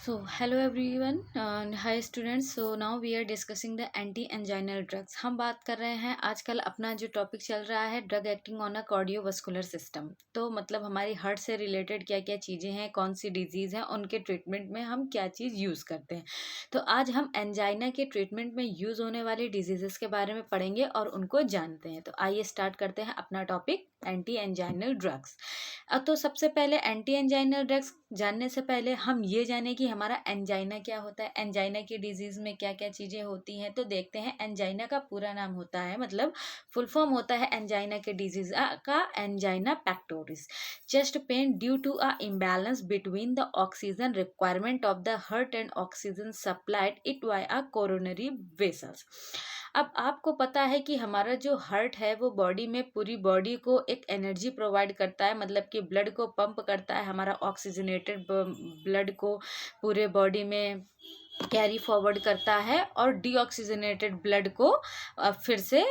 Hello everyone, hi students. So now we are discussing the anti-anginal drugs. हम बात कर रहे हैं आजकल अपना जो टॉपिक चल रहा है drug acting on a cardiovascular system. तो मतलब हमारी हार्ट से रिलेटेड क्या क्या चीज़ें हैं, कौन सी डिजीज़ हैं, उनके ट्रीटमेंट में हम क्या चीज़ यूज़ करते हैं। तो आज हम एंजाइना के ट्रीटमेंट में यूज़ होने वाली डिजीज़ के बारे में पढ़ेंगे और उनको जानते हैं। तो आइए स्टार्ट करते हैं अपना टॉपिक एंटी एंजाइनल ड्रग्स। तो सबसे पहले एंटी एंजाइनल ड्रग्स जानने से पहले हम ये जाने कि हमारा एंजाइना क्या होता है, एंजाइना की डिजीज़ में क्या क्या चीज़ें होती हैं। तो देखते हैं, एंजाइना का पूरा नाम होता है, मतलब फुल फॉर्म होता है एंजाइना के डिजीज़ का angina pectoris. Chest pain due to a imbalance between the oxygen requirement of the heart and oxygen supplied it by a coronary vessels. अब आपको पता है कि हमारा जो हार्ट है वो बॉडी में पूरी बॉडी को एक एनर्जी प्रोवाइड करता है, मतलब कि ब्लड को पंप करता है, हमारा ऑक्सीजनेटेड ब्लड को पूरे बॉडी में कैरी फॉरवर्ड करता है और डीऑक्सीजनेटेड ब्लड को फिर से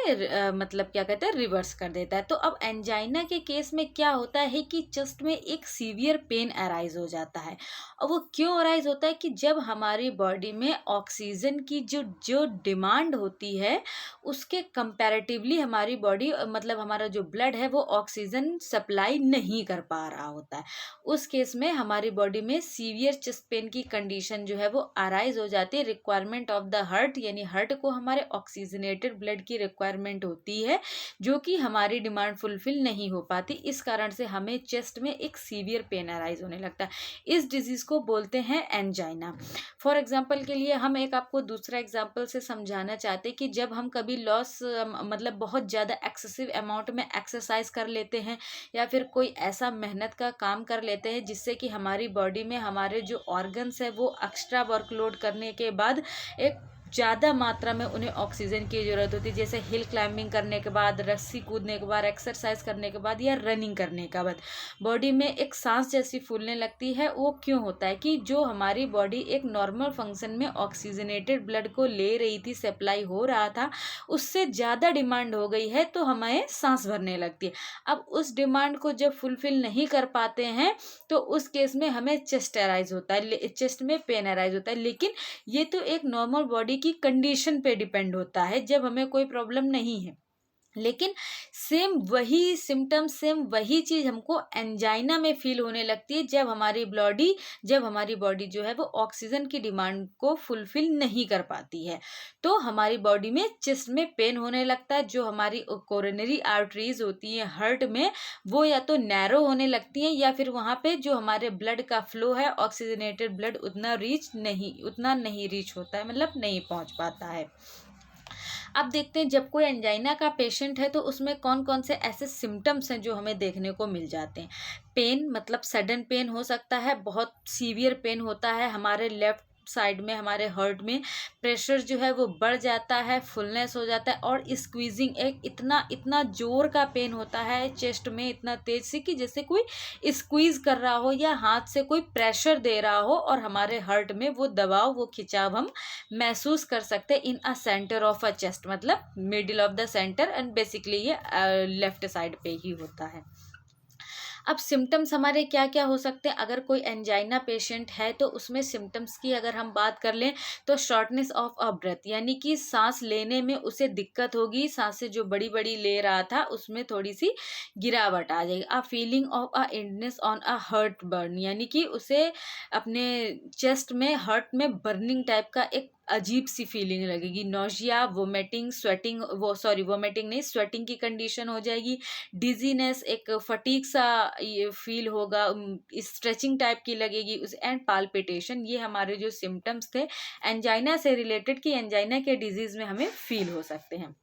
मतलब क्या कहते हैं, रिवर्स कर देता है। तो अब एंजाइना के केस में क्या होता है कि चेस्ट में एक सीवियर पेन अराइज हो जाता है। और वो क्यों अराइज होता है कि जब हमारी बॉडी में ऑक्सीजन की जो जो डिमांड होती है उसके कंपैरेटिवली हमारी बॉडी मतलब हमारा जो ब्लड है वो ऑक्सीजन सप्लाई नहीं कर पा रहा होता है। उस केस में हमारी बॉडी में सीवियर चेस्ट पेन की कंडीशन जो है वो अराइज हो जाती है। रिक्वायरमेंट ऑफ द हार्ट, यानी हार्ट को हमारे ऑक्सीजनेटेड ब्लड की रिक्वायरमेंट होती है जो कि हमारी डिमांड फुलफिल नहीं हो पाती। इस कारण से हमें चेस्ट में एक सीवियर पेन अराइज होने लगता है। इस डिजीज को बोलते हैं एंजाइना। फॉर एग्जाम्पल के लिए हम एक आपको दूसरा एग्जाम्पल से समझाना चाहते हैं कि जब हम कभी लॉस मतलब बहुत ज़्यादा एक्सेसिव अमाउंट में एक्सरसाइज कर लेते हैं या फिर कोई ऐसा मेहनत का काम कर लेते हैं जिससे कि हमारी बॉडी में हमारे जो ऑर्गन्स है वो एक्स्ट्रा वर्कलोड करने के बाद एक ज़्यादा मात्रा में उन्हें ऑक्सीजन की ज़रूरत होती है, जैसे हिल क्लाइंबिंग करने के बाद, रस्सी कूदने के बाद, एक्सरसाइज करने के बाद या रनिंग करने के बाद बॉडी में एक सांस जैसी फूलने लगती है। वो क्यों होता है कि जो हमारी बॉडी एक नॉर्मल फंक्शन में ऑक्सीजनेटेड ब्लड को ले रही थी, सप्लाई हो रहा था, उससे ज़्यादा डिमांड हो गई है तो हमें सांस भरने लगती है। अब उस डिमांड को जब फुलफिल नहीं कर पाते हैं तो उस केस में हमें चेस्ट अराइज होता है, चेस्ट में पेन अराइज होता है। लेकिन ये तो एक नॉर्मल बॉडी की कंडीशन पे डिपेंड होता है जब हमें कोई प्रॉब्लम नहीं है। लेकिन सेम वही सिम्टम, सेम वही चीज़ हमको एंजाइना में फील होने लगती है जब हमारी बॉडी जो है वो ऑक्सीजन की डिमांड को फुलफिल नहीं कर पाती है। तो हमारी बॉडी में चेस्ट में पेन होने लगता है। जो हमारी कोरोनरी आर्टरीज होती हैं हार्ट में, वो या तो नैरो होने लगती हैं या फिर वहाँ पे जो हमारे ब्लड का फ्लो है, ऑक्सीजनेटेड ब्लड उतना नहीं रीच होता है, मतलब नहीं पहुँच पाता है। अब देखते हैं, जब कोई एंजाइना का पेशेंट है तो उसमें कौन कौन से ऐसे सिम्टम्स हैं जो हमें देखने को मिल जाते हैं। पेन, मतलब सडन पेन हो सकता है, बहुत सीवियर पेन होता है हमारे लेफ्ट साइड में, हमारे हार्ट में प्रेशर जो है वो बढ़ जाता है, फुलनेस हो जाता है और स्क्वीजिंग, एक इतना इतना जोर का पेन होता है चेस्ट में, इतना तेज से कि जैसे कोई स्क्वीज कर रहा हो या हाथ से कोई प्रेशर दे रहा हो और हमारे हार्ट में वो दबाव, वो खिंचाव हम महसूस कर सकते हैं in a center of a chest, मतलब middle of the center, and basically ये लेफ्ट साइड पे ही होता है। अब सिम्टम्स हमारे क्या क्या हो सकते हैं अगर कोई एंजाइना पेशेंट है तो उसमें सिम्टम्स की अगर हम बात कर लें तो शॉर्टनेस ऑफ अ ब्रेथ, यानी कि सांस लेने में उसे दिक्कत होगी, सांसें जो बड़ी बड़ी ले रहा था उसमें थोड़ी सी गिरावट आ जाएगी। अ फीलिंग ऑफ अ इंडनेस ऑन अ हार्ट बर्न, यानी कि उसे अपने चेस्ट में, हार्ट में बर्निंग टाइप का एक अजीब सी फीलिंग लगेगी। नोशिया, वोमिटिंग, स्वेटिंग, वोमिटिंग नहीं, स्वेटिंग की कंडीशन हो जाएगी। डिजीनेस, एक फटीक सा ये फील होगा, स्ट्रेचिंग टाइप की लगेगी उस, एंड पाल्पिटेशन। ये हमारे जो सिम्टम्स थे एंजाइना से रिलेटेड कि एंजाइना के डिजीज में हमें फील हो सकते हैं।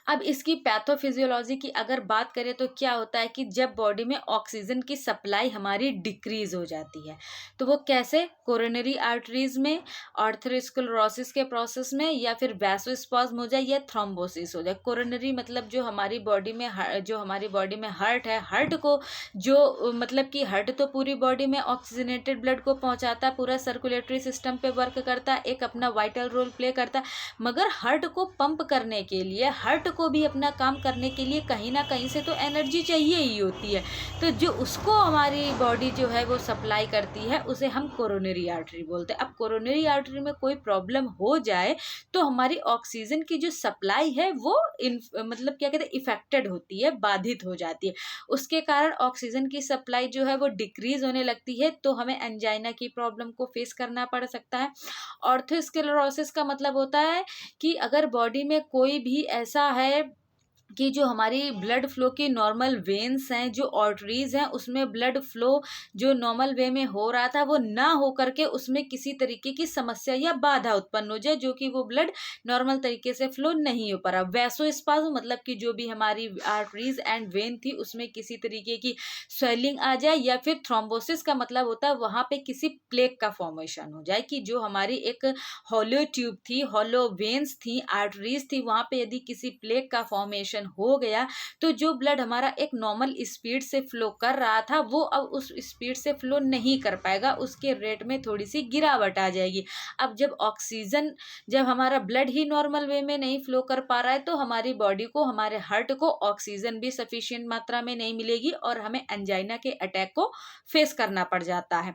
अब इसकी पैथोफिजियोलॉजी की अगर बात करें तो क्या होता है कि जब बॉडी में ऑक्सीजन की सप्लाई हमारी डिक्रीज हो जाती है, तो वो कैसे, कोरोनरी आर्टरीज में, आर्थरोस्क्लेरोसिस के प्रोसेस में, या फिर वैसोस्पाज्म हो जाए या थ्रोम्बोसिस हो जाए। कोरोनरी मतलब जो हमारी बॉडी में हार्ट है, हार्ट को जो मतलब कि हार्ट तो पूरी बॉडी में ऑक्सीजनेटेड ब्लड को पहुंचाता है, पूरा सर्कुलेटरी सिस्टम पे वर्क करता है, एक अपना वाइटल रोल प्ले करता है। मगर हार्ट को पंप करने के लिए, हार्ट को भी अपना काम करने के लिए कहीं ना कहीं से तो एनर्जी चाहिए ही होती है। तो जो उसको हमारी बॉडी जो है वो सप्लाई करती है उसे हम कोरोनरी आर्टरी बोलते हैं। अब कोरोनरी आर्टरी में कोई प्रॉब्लम हो जाए तो हमारी ऑक्सीजन की जो सप्लाई है वो मतलब क्या कहते हैं इफेक्टेड होती है, बाधित हो जाती है। उसके कारण ऑक्सीजन की सप्लाई जो है वो डिक्रीज होने लगती है, तो हमें एंजाइना की प्रॉब्लम को फेस करना पड़ सकता है। ऑर्थोस्क्लेरोसिस का मतलब होता है कि अगर बॉडी में कोई भी ऐसा है कि जो हमारी ब्लड फ्लो की नॉर्मल वेन्स हैं, जो आर्टरीज हैं, उसमें ब्लड फ्लो जो नॉर्मल वे में हो रहा था वो ना हो करके उसमें किसी तरीके की समस्या या बाधा उत्पन्न हो जाए, जो कि वो ब्लड नॉर्मल तरीके से फ्लो नहीं हो पा रहा। वैसोस्पाज्म मतलब कि जो भी हमारी आर्टरीज एंड वेन थी उसमें किसी तरीके की स्वेलिंग आ जाए, या फिर थ्रोम्बोसिस का मतलब होता है वहां पे किसी प्लेक का फॉर्मेशन हो जाए, कि जो हमारी एक हॉलो ट्यूब थी, हॉलो वेन्स थी, आर्टरीज थी, वहां पे यदि किसी प्लेक का फॉर्मेशन हो गया तो जो ब्लड हमारा एक नॉर्मल स्पीड से फ्लो कर रहा था वो अब उस स्पीड से फ्लो नहीं कर पाएगा, उसके रेट में थोड़ी सी गिरावट आ जाएगी। अब जब हमारा ब्लड ही नॉर्मल वे में नहीं फ्लो कर पा रहा है तो हमारी बॉडी को, हमारे हार्ट को ऑक्सीजन भी सफिशिएंट मात्रा में नहीं मिलेगी और हमें एंजाइना के अटैक को फेस करना पड़ जाता है।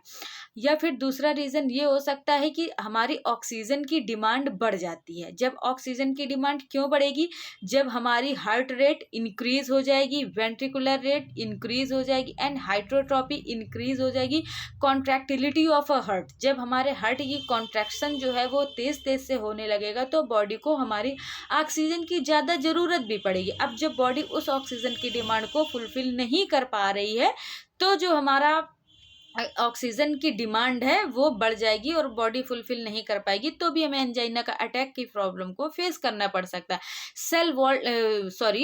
या फिर दूसरा रीजन ये हो सकता है कि हमारी ऑक्सीजन की डिमांड बढ़ जाती है। जब ऑक्सीजन की डिमांड क्यों बढ़ेगी? जब हमारी हार्ट रेट इंक्रीज हो जाएगी, वेंट्रिकुलर रेट इंक्रीज हो जाएगी एंड हाइड्रोट्रॉपी इंक्रीज हो जाएगी, कॉन्ट्रैक्टिलिटी ऑफ अ हार्ट, जब हमारे हार्ट की कॉन्ट्रैक्शन जो है वो तेज तेज से होने लगेगा तो बॉडी को हमारी ऑक्सीजन की ज़्यादा ज़रूरत भी पड़ेगी। अब जब बॉडी उस ऑक्सीजन की डिमांड को फुलफिल नहीं कर पा रही है तो जो हमारा ऑक्सीजन की डिमांड है वो बढ़ जाएगी और बॉडी फुलफिल नहीं कर पाएगी, तो भी हमें एंजाइना का अटैक की प्रॉब्लम को फेस करना पड़ सकता है।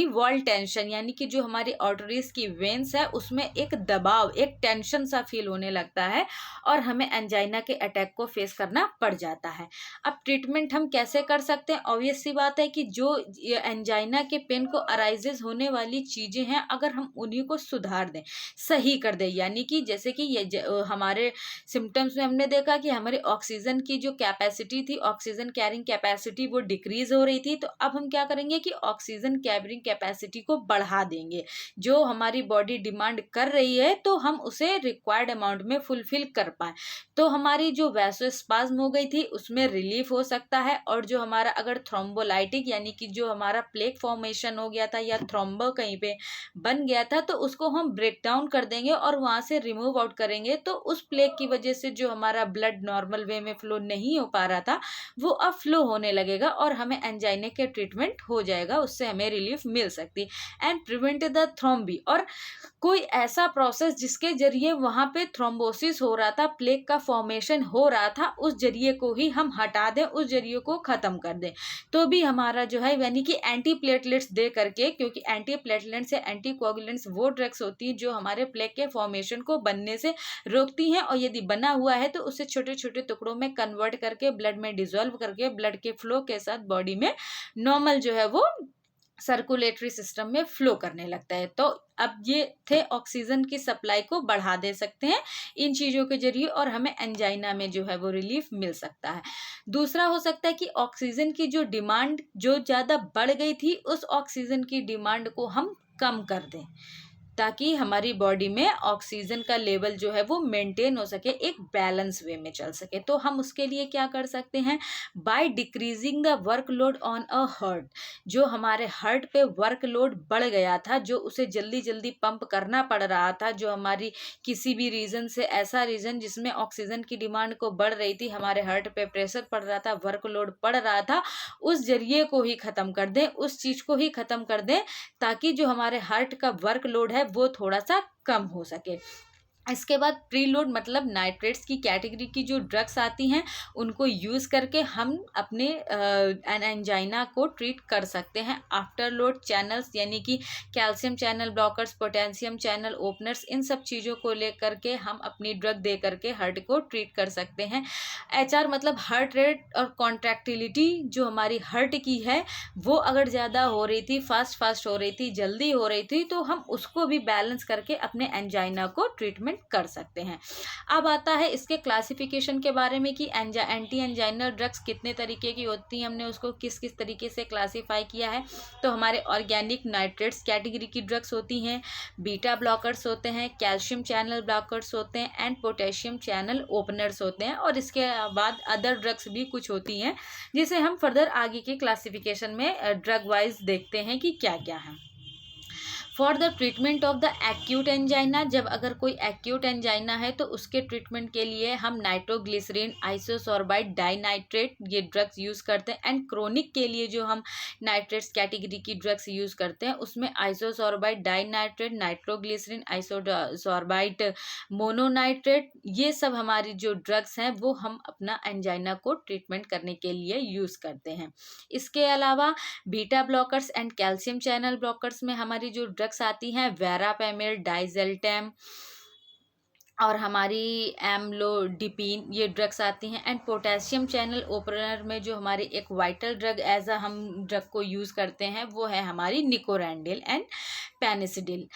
वॉल टेंशन, यानी कि जो हमारी आर्टरीज की वेन्स है उसमें एक दबाव, एक टेंशन सा फील होने लगता है और हमें एंजाइना के अटैक को फेस करना पड़ जाता है। अब ट्रीटमेंट हम कैसे कर सकते हैं? ऑब्वियस सी बात है कि जो एंजाइना के पेन को अराइजेज होने वाली चीजें हैं अगर हम उन्हीं को सुधार दें, सही कर दें, यानी कि जैसे कि ये हमारे सिम्टम्स में हमने देखा कि हमारी ऑक्सीजन की जो कैपेसिटी थी, ऑक्सीजन कैरिंग कैपेसिटी वो डिक्रीज हो रही थी, तो अब हम क्या करेंगे कि ऑक्सीजन कैरिंग कैपेसिटी को बढ़ा देंगे। जो हमारी बॉडी डिमांड कर रही है तो हम उसे रिक्वायर्ड अमाउंट में फुलफिल कर पाए, तो हमारी जो वैसोस्पाज्म हो गई थी उसमें रिलीफ हो सकता है। और जो हमारा अगर थ्रोम्बोलाइटिक यानी कि जो हमारा प्लेक फॉर्मेशन हो गया था या थ्रोम्बो कहीं पे बन गया था तो उसको हम ब्रेक डाउन कर देंगे और वहां से रिमूव आउट करेंगे, तो उस प्लेक की वजह से जो हमारा ब्लड नॉर्मल वे में फ्लो नहीं हो पा रहा था वो अब फ्लो होने लगेगा और हमें एंजाइना के ट्रीटमेंट हो जाएगा, उससे हमें रिलीफ मिल सकती है। एंड प्रिवेंट द थ्रोम्बी, और कोई ऐसा प्रोसेस जिसके जरिए वहां पे थ्रोम्बोसिस हो रहा था, प्लेक का फॉर्मेशन हो रहा था, उस जरिए को ही हम हटा दें, उस जरिए को खत्म कर दें, तो भी हमारा जो है यानी कि एंटी प्लेटलेट्स दे करके, क्योंकि एंटी प्लेटलेट्स से एंटी कोगुलेंट्स वो ड्रग्स होती हैं जो हमारे प्लेक के फॉर्मेशन को बनने से रोकती हैं, और यदि बना हुआ है तो उसे छोटे छोटे टुकड़ों में कन्वर्ट करके ब्लड में डिसॉल्व करके ब्लड के फ्लो के साथ बॉडी में नॉर्मल जो है वो सर्कुलेटरी सिस्टम में फ्लो करने लगता है। तो अब ये थे ऑक्सीजन की सप्लाई को बढ़ा दे सकते हैं इन चीज़ों के जरिए और हमें एंजाइना में जो है वो रिलीफ मिल सकता है। दूसरा हो सकता है कि ऑक्सीजन की जो डिमांड जो ज़्यादा बढ़ गई थी उस ऑक्सीजन की डिमांड को हम कम कर दें, ताकि हमारी बॉडी में ऑक्सीजन का लेवल जो है वो मेंटेन हो सके, एक बैलेंस वे में चल सके। तो हम उसके लिए क्या कर सकते हैं? By decreasing the workload on a heart, जो हमारे हार्ट पे वर्कलोड बढ़ गया था, जो उसे जल्दी जल्दी पंप करना पड़ रहा था, जो हमारी किसी भी रीजन से, ऐसा रीजन जिसमें ऑक्सीजन की डिमांड को बढ़ रही थी, हमारे हार्ट पे प्रेशर पड़ रहा था, वर्कलोड पड़ रहा था, उस जरिए को ही खत्म कर दें, उस चीज को ही खत्म कर दें, ताकि जो हमारे हार्ट का वर्कलोड है वो थोड़ा सा कम हो सके। इसके बाद प्रीलोड मतलब नाइट्रेट्स की कैटेगरी की जो ड्रग्स आती हैं उनको यूज़ करके हम अपने एंजाइना को ट्रीट कर सकते हैं। आफ्टर लोड चैनल्स यानी कि calcium channel blockers, potassium channel openers, इन सब चीज़ों को लेकर के हम अपनी ड्रग दे करके हार्ट को ट्रीट कर सकते हैं। HR मतलब हार्ट रेट और कॉन्ट्रैक्टिलिटी, जो हमारी हार्ट की है वो अगर ज़्यादा हो रही थी, फास्ट हो रही थी, जल्दी हो रही थी, तो हम उसको भी बैलेंस करके अपने एंजाइना को ट्रीटमेंट कर सकते हैं। अब आता है इसके क्लासिफिकेशन के बारे में कि एंटी एंजाइनल ड्रग्स कितने तरीके की होती हैं, हमने उसको किस किस तरीके से क्लासीफाई किया है। तो हमारे ऑर्गेनिक नाइट्रेट्स कैटेगरी की ड्रग्स होती हैं, बीटा ब्लॉकर्स होते हैं, कैल्शियम चैनल ब्लॉकर्स होते हैं एंड पोटेशियम चैनल ओपनर्स होते हैं, और इसके बाद अदर ड्रग्स भी कुछ होती हैं जिसे हम फर्दर आगे के क्लासिफिकेशन में ड्रग वाइज देखते हैं कि क्या क्या है। For the treatment of the acute angina, जब अगर कोई एक्यूट एंजाइना है तो उसके ट्रीटमेंट के लिए हम नाइट्रोग्लिसरीन, आइसोसोर्बाइड डाइनाइट्रेट ये ड्रग्स यूज़ करते हैं। एंड क्रोनिक के लिए जो हम नाइट्रेट्स कैटेगरी की ड्रग्स यूज़ करते हैं उसमें isosorbide dinitrate, nitroglycerin, isosorbide mononitrate, ये सब हमारी जो ड्रग्स हैं वो हम अपना एंजाइना को ट्रीटमेंट करने के लिए यूज़ करते हैं। इसके अलावा beta blockers and calcium channel blockers में हमारी जो ड्रग्स आती हैं वेरापेमिल, डाइजेल्टेम और हमारी एम्लोडिपिन, ये ड्रग्स आती हैं। एंड पोटेशियम चैनल ओपनर में जो हमारी एक वाइटल ड्रग एज हम ड्रग को यूज़ करते हैं वो है हमारी निकोरेंडिल एंड पेनिसिडिल।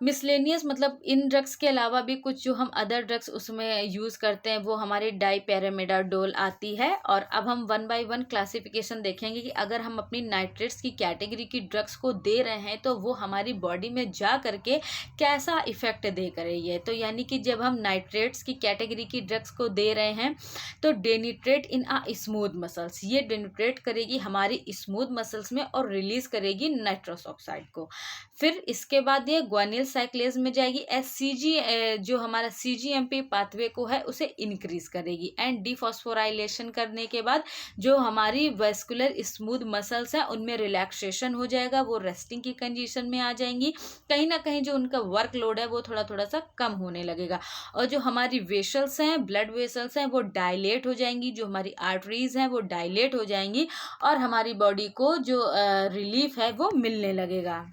मिसलेनियस मतलब इन ड्रग्स के अलावा भी कुछ जो हम अदर ड्रग्स उसमें यूज़ करते हैं वो हमारी डाइपेरामिडाडोल आती है। और अब हम वन बाय वन क्लासिफिकेशन देखेंगे कि अगर हम अपनी नाइट्रेट्स की कैटेगरी की ड्रग्स को दे रहे हैं तो वो हमारी बॉडी में जा करके कैसा इफेक्ट दे रही है। तो यानी कि जब हम नाइट्रेट्स की कैटेगरी की ड्रग्स को दे रहे हैं तो डेनिट्रेट इन आ स्मूथ मसल्स, ये डेनिट्रेट करेगी हमारी स्मूथ मसल्स में और रिलीज करेगी नाइट्रस ऑक्साइड को। फिर इसके बाद ये ग्वानिल साइक्लेज में जाएगी, एससीजी जो हमारा सीजीएमपी पाथवे को है उसे इंक्रीज करेगी। एंड डिफॉस्फोराइलेशन करने के बाद जो हमारी वेस्कुलर स्मूथ मसल्स हैं उनमें रिलैक्सेशन हो जाएगा, वो रेस्टिंग की कंडीशन में आ जाएंगी। कहीं ना कहीं जो उनका वर्कलोड है वो थोड़ा थोड़ा सा कम होने लगेगा। और जो हमारी वेसल्स हैं, ब्लड वेसल्स हैं, वो डायलेट हो जाएंगी, जो हमारी आर्टरीज हैं वो डायलेट हो जाएंगी और हमारी बॉडी को जो रिलीफ है वो मिलने लगेगा।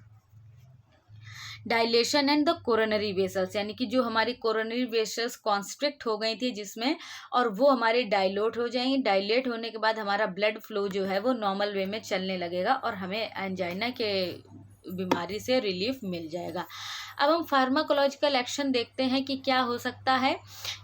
Dilation and the coronary vessels, यानी कि जो हमारी कोरोनरी वेसल्स कॉन्स्ट्रिक्ट हो गई थी जिसमें, और वो हमारे डायलोट हो जाएंगी। डायलेट होने के बाद हमारा ब्लड फ्लो जो है वो नॉर्मल वे में चलने लगेगा और हमें एंजाइना के बीमारी से रिलीफ मिल जाएगा। अब हम फार्माकोलॉजिकल एक्शन देखते हैं कि क्या हो सकता है।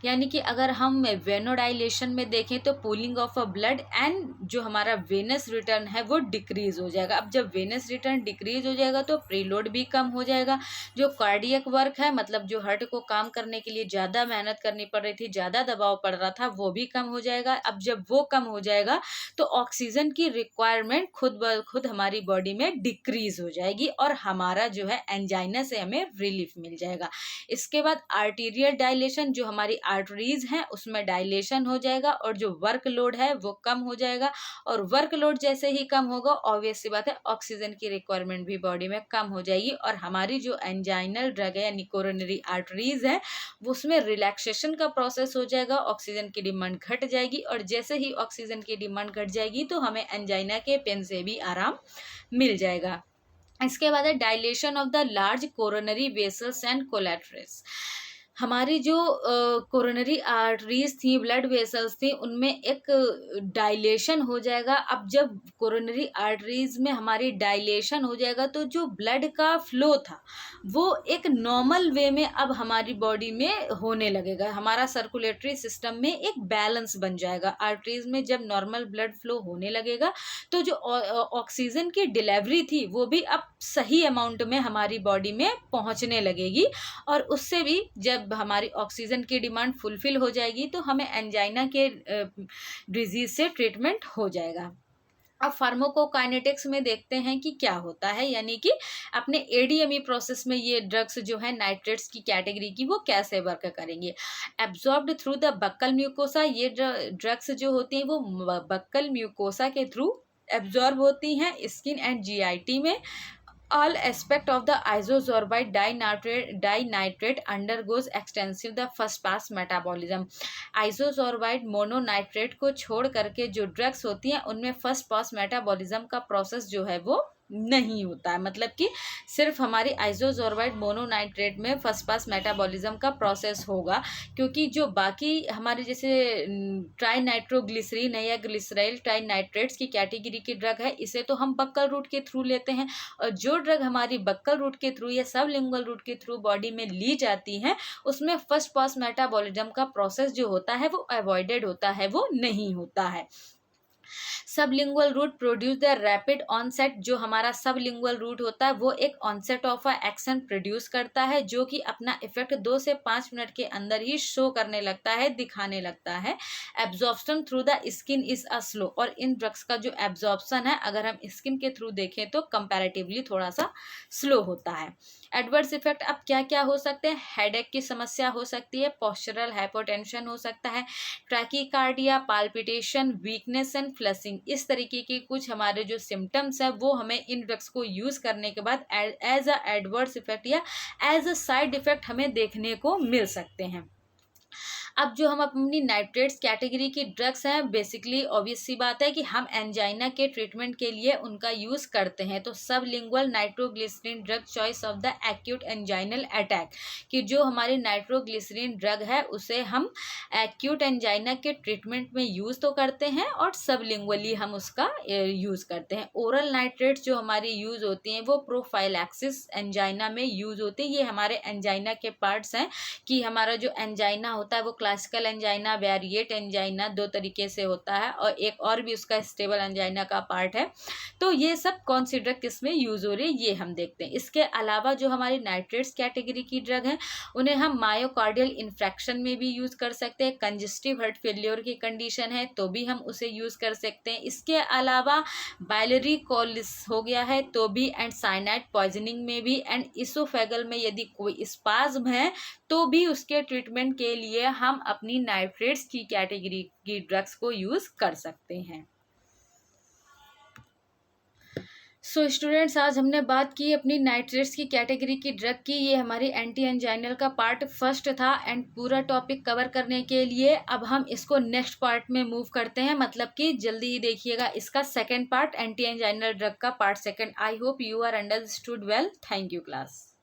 यानी कि अगर हम वेनोडाइलेशन में देखें तो pooling of a blood and जो हमारा वेनस रिटर्न है वो डिक्रीज हो जाएगा। अब जब वेनस रिटर्न डिक्रीज हो जाएगा तो प्रीलोड भी कम हो जाएगा। जो कार्डियक वर्क है, मतलब जो हार्ट को काम करने के लिए ज़्यादा मेहनत करनी पड़ रही थी, ज़्यादा दबाव पड़ रहा था, वो भी कम हो जाएगा। अब जब वो कम हो जाएगा तो ऑक्सीजन की रिक्वायरमेंट खुद ब खुद हमारी बॉडी में डिक्रीज हो जाएगी और हमारा जो है एंजाइना से हमें रिलीफ मिल जाएगा। इसके बाद आर्टीरियल डायलेशन, जो हमारी आर्टरीज हैं उसमें डायलेशन हो जाएगा और जो वर्कलोड है वो कम हो जाएगा। और वर्कलोड जैसे ही कम होगा ऑब्वियस सी बात है ऑक्सीजन की रिक्वायरमेंट भी बॉडी में कम हो जाएगी और हमारी जो एंजाइनल ड्रग है यानी कोरोनरी आर्टरीज है उसमें रिलैक्सेशन का प्रोसेस हो जाएगा, ऑक्सीजन की डिमांड घट जाएगी और जैसे ही ऑक्सीजन की डिमांड घट जाएगी तो हमें एंजाइना के पेन से भी आराम मिल जाएगा। इसके बाद है dilation of the large coronary vessels and collaterals. हमारी जो कोरोनरी आर्टरीज थी, ब्लड वेसल्स थी, उनमें एक डायलेशन हो जाएगा। अब जब कोरोनरी आर्टरीज में हमारी डायलेशन हो जाएगा तो जो ब्लड का फ्लो था वो एक नॉर्मल वे में अब हमारी बॉडी में होने लगेगा। हमारा सर्कुलेटरी सिस्टम में एक बैलेंस बन जाएगा। आर्टरीज में जब नॉर्मल ब्लड फ्लो होने लगेगा तो जो ऑक्सीजन की डिलीवरी थी वो भी अब सही अमाउंट में हमारी बॉडी में पहुंचने लगेगी और उससे भी जब हमारी ऑक्सीजन की डिमांड फुलफिल हो जाएगी तो हमें एंजाइना के डिजीज से ट्रीटमेंट हो जाएगा। अब फार्माकोकाइनेटिक्स में देखते हैं कि क्या होता है, यानी कि अपने एडीएमई प्रोसेस में ये ड्रग्स जो है नाइट्रेट्स की कैटेगरी की वो कैसे वर्क करेंगे। Absorbed through the buccal mucosa, ये ड्रग्स जो होती हैं वो बक्कल म्यूकोसा के थ्रू एब्जॉर्ब होती हैं स्किन एंड जीआईटी में। All aspect of the isosorbide dinitrate undergoes extensive the first pass metabolism। आइसोसोर्बाइड mononitrate को छोड़ करके जो ड्रग्स होती हैं उनमें फर्स्ट पास मेटाबॉलिज्म का प्रोसेस जो है वो नहीं होता है, मतलब कि सिर्फ हमारी आइसोजोर्बाइड मोनोनाइट्रेट में फर्स्ट पास मेटाबॉलिज्म का प्रोसेस होगा, क्योंकि जो बाकी हमारे जैसे ट्राई नाइट्रोग्लिसरीन है या ग्लिसराइल ट्राई नाइट्रेट्स की कैटेगरी की ड्रग है, इसे तो हम बक्कल रूट के थ्रू लेते हैं, और जो ड्रग हमारी बक्कल रूट के थ्रू या सबलिंगुअल रूट के थ्रू बॉडी में ली जाती है, उसमें फर्स्ट पास मेटाबॉलिज्म का प्रोसेस जो होता है वो अवॉइडेड होता है, वो नहीं होता है। Sublingual route produce the rapid onset, जो हमारा सबलिंगुअल रूट होता है वो एक onset of a action produce करता है, जो कि अपना इफेक्ट 2 से 5 मिनट के अंदर ही शो करने लगता है, दिखाने लगता है। Absorption through the skin is a slow, और इन ड्रग्स का जो एब्जॉर्प्शन है अगर हम स्किन के थ्रू देखें तो कंपैरेटिवली थोड़ा सा स्लो होता है। एडवर्स इफेक्ट अब क्या क्या हो सकते हैं? हेडेक की समस्या हो सकती है, पोस्चरल हाइपोटेंशन हो सकता है, tachycardia, palpitation, weakness and flushing, इस तरीके के कुछ हमारे जो सिम्टम्स हैं वो हमें इन ड्रग्स को यूज करने के बाद एज अ एडवर्स इफेक्ट या एज अ साइड इफेक्ट हमें देखने को मिल सकते हैं। अब जो हम अपनी नाइट्रेट्स कैटेगरी की ड्रग्स हैं, बेसिकली ऑब्वियस सी बात है कि हम एंजाइना के ट्रीटमेंट के लिए उनका यूज़ करते हैं। तो sublingual nitroglycerin drug choice of the acute anginal attack, कि जो हमारी नाइट्रोग्लिसरीन ड्रग है उसे हम एक्यूट एंजाइना के ट्रीटमेंट में यूज़ तो करते हैं और सबलिंगुअली हम उसका यूज़ करते हैं। ओरल नाइट्रेट्स जो हमारी यूज़ होती हैं वो प्रोफाइलैक्सिस एंजाइना में यूज़ होती है। ये हमारे एंजाइना के पार्ट्स हैं, कि हमारा जो एंजाइना होता है वो क्लासिकल एंजाइना, वेरिएट एंजाइना, 2 तरीके से होता है, और एक और भी उसका स्टेबल एंजाइना का पार्ट है। तो ये सब कौन सी ड्रग किस में यूज़ हो रही है ये हम देखते हैं। इसके अलावा जो हमारी नाइट्रेट्स कैटेगरी की ड्रग है उन्हें हम मायोकार्डियल इन्फ्रैक्शन में भी यूज़ कर सकते हैं, कंजेस्टिव हार्ट फेल्योर की कंडीशन है तो भी हम उसे यूज़ कर सकते हैं। इसके अलावा बाइलरी कोलिस हो गया है तो भी, एंड साइनाइड पॉइजनिंग में भी, एंड इसोफेगल में यदि कोई स्पाज्म है तो भी उसके ट्रीटमेंट के लिए हम अपनी नाइट्रेट्स की कैटेगरी की ड्रग्स को यूज़ कर सकते हैं। सो स्टूडेंट्स, आज हमने बात की अपनी नाइट्रेट्स की कैटेगरी की ड्रग की। ये हमारी एंटी एंजाइनल का पार्ट फर्स्ट था, एंड पूरा टॉपिक कवर करने के लिए अब हम इसको नेक्स्ट पार्ट में मूव करते हैं, मतलब कि जल्दी ही देखिएगा इसका second part, anti anginal drug का part second. I hope you are understood well. Thank you class.